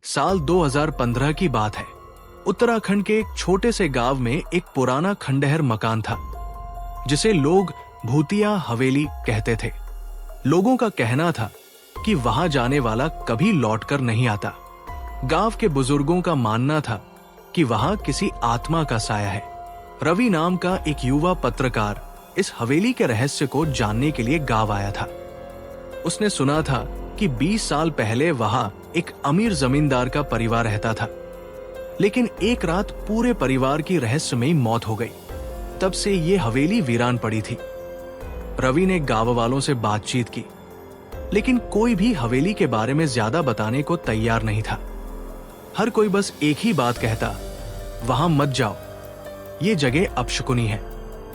साल 2015 की बात है। उत्तराखंड के एक छोटे से गांव में एक पुराना खंडहर मकान था जिसे लोग भूतिया हवेली कहते थे। लोगों का कहना था कि वहां जाने वाला कभी लौटकर नहीं आता। गांव के बुजुर्गों का मानना था कि वहां किसी आत्मा का साया है। रवि नाम का एक युवा पत्रकार इस हवेली के रहस्य को जानने के लिए गांव आया था। उसने सुना था कि 20 साल पहले वहां एक अमीर जमींदार का परिवार रहता था, लेकिन एक रात पूरे परिवार की रहस्यमयी मौत हो गई। तब से ये हवेली वीरान पड़ी थी। रवि ने गांव वालों से बातचीत की, लेकिन कोई भी हवेली के बारे में ज्यादा बताने को तैयार नहीं था। हर कोई बस एक ही बात कहता, वहां मत जाओ, ये जगह अपशकुनी है।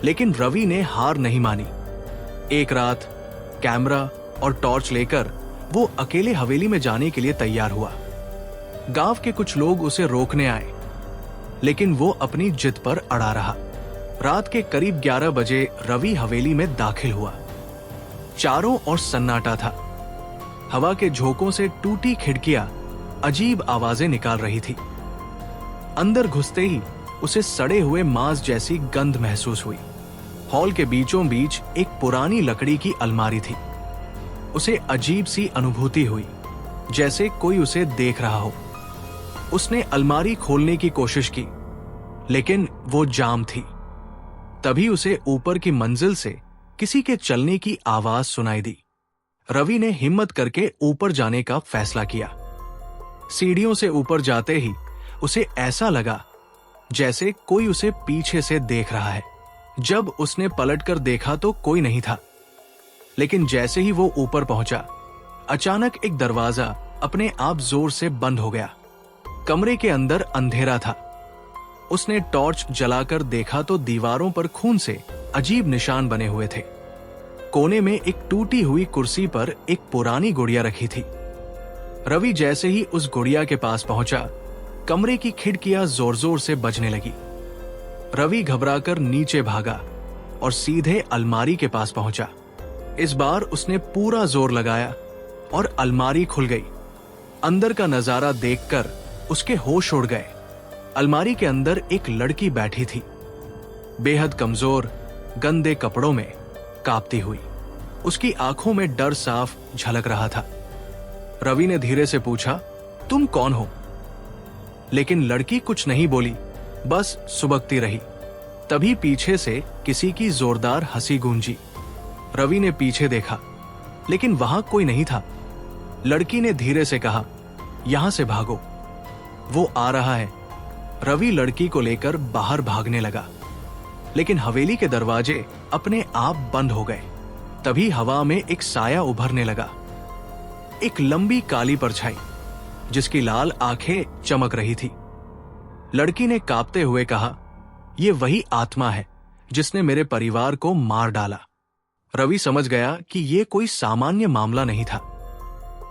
लेकिन रवि ने हार नहीं मानी। एक रात कैमरा और टॉर्च लेकर वो अकेले हवेली में जाने के लिए तैयार हुआ। गांव के कुछ लोग उसे रोकने आए, लेकिन वो अपनी जिद पर अड़ा रहा। रात के करीब 11 बजे रवि हवेली में दाखिल हुआ। चारों ओर सन्नाटा था। हवा के झोंकों से टूटी खिड़कियां अजीब आवाजें निकाल रही थी। अंदर घुसते ही उसे सड़े हुए मांस जैसी गंध महसूस हुई। हॉल के बीचों बीच एक पुरानी लकड़ी की अलमारी थी। उसे अजीब सी अनुभूति हुई, जैसे कोई उसे देख रहा हो। उसने अलमारी खोलने की कोशिश की, लेकिन वो जाम थी। तभी उसे ऊपर की मंजिल से किसी के चलने की आवाज सुनाई दी। रवि ने हिम्मत करके ऊपर जाने का फैसला किया। सीढ़ियों से ऊपर जाते ही उसे ऐसा लगा जैसे कोई उसे पीछे से देख रहा है। जब उसने पलटकर देखा तो कोई नहीं था, लेकिन जैसे ही वो ऊपर पहुंचा, अचानक एक दरवाजा अपने आप जोर से बंद हो गया। कमरे के अंदर अंधेरा था। उसने टॉर्च जलाकर देखा तो दीवारों पर खून से अजीब निशान बने हुए थे। कोने में एक टूटी हुई कुर्सी पर एक पुरानी गुड़िया रखी थी। रवि जैसे ही उस गुड़िया के पास पहुंचा, कमरे की खिड़कियां जोर जोर से बजने लगी। रवि घबराकर नीचे भागा और सीधे अलमारी के पास पहुंचा। इस बार उसने पूरा जोर लगाया और अलमारी खुल गई। अंदर का नजारा देखकर उसके होश उड़ गए। अलमारी के अंदर एक लड़की बैठी थी, बेहद कमजोर, गंदे कपड़ों में, कांपती हुई। उसकी आंखों में डर साफ झलक रहा था। रवि ने धीरे से पूछा, तुम कौन हो? लेकिन लड़की कुछ नहीं बोली, बस सुबकती रही। तभी पीछे से किसी की जोरदार हंसी गूंजी। रवि ने पीछे देखा, लेकिन वहां कोई नहीं था। लड़की ने धीरे से कहा, यहां से भागो, वो आ रहा है। रवि लड़की को लेकर बाहर भागने लगा, लेकिन हवेली के दरवाजे अपने आप बंद हो गए। तभी हवा में एक साया उभरने लगा, एक लंबी काली परछाई जिसकी लाल आंखें चमक रही थी। लड़की ने कांपते हुए कहा, यह वही आत्मा है जिसने मेरे परिवार को मार डाला। रवि समझ गया कि यह कोई सामान्य मामला नहीं था।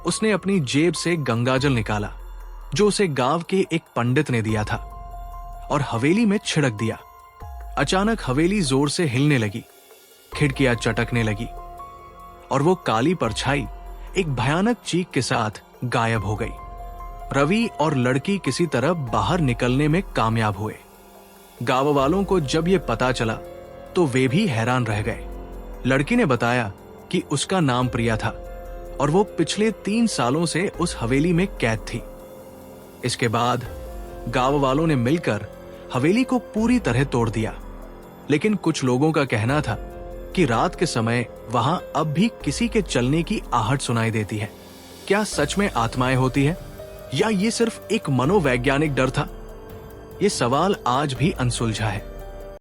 उसने अपनी जेब से गंगाजल निकाला, जो उसे गांव के एक पंडित ने दिया था, और हवेली में छिड़क दिया। अचानक हवेली जोर से हिलने लगी, खिड़कियां चटकने लगी, और वो काली परछाई एक भयानक चीख के साथ गायब हो गई। रवि और लड़की किसी तरह बाहर निकलने में कामयाब हुए। गांव वालों को जब ये पता चला तो वे भी हैरान रह गए। लड़की ने बताया कि उसका नाम प्रिया था और वो पिछले 3 सालों से उस हवेली में कैद थी। इसके बाद गांव वालों ने मिलकर हवेली को पूरी तरह तोड़ दिया, लेकिन कुछ लोगों का कहना था कि रात के समय वहां अब भी किसी के चलने की आहट सुनाई देती है। क्या सच में आत्माएं होती है, या ये सिर्फ एक मनोवैज्ञानिक डर था? ये सवाल आज भी अनसुलझा है।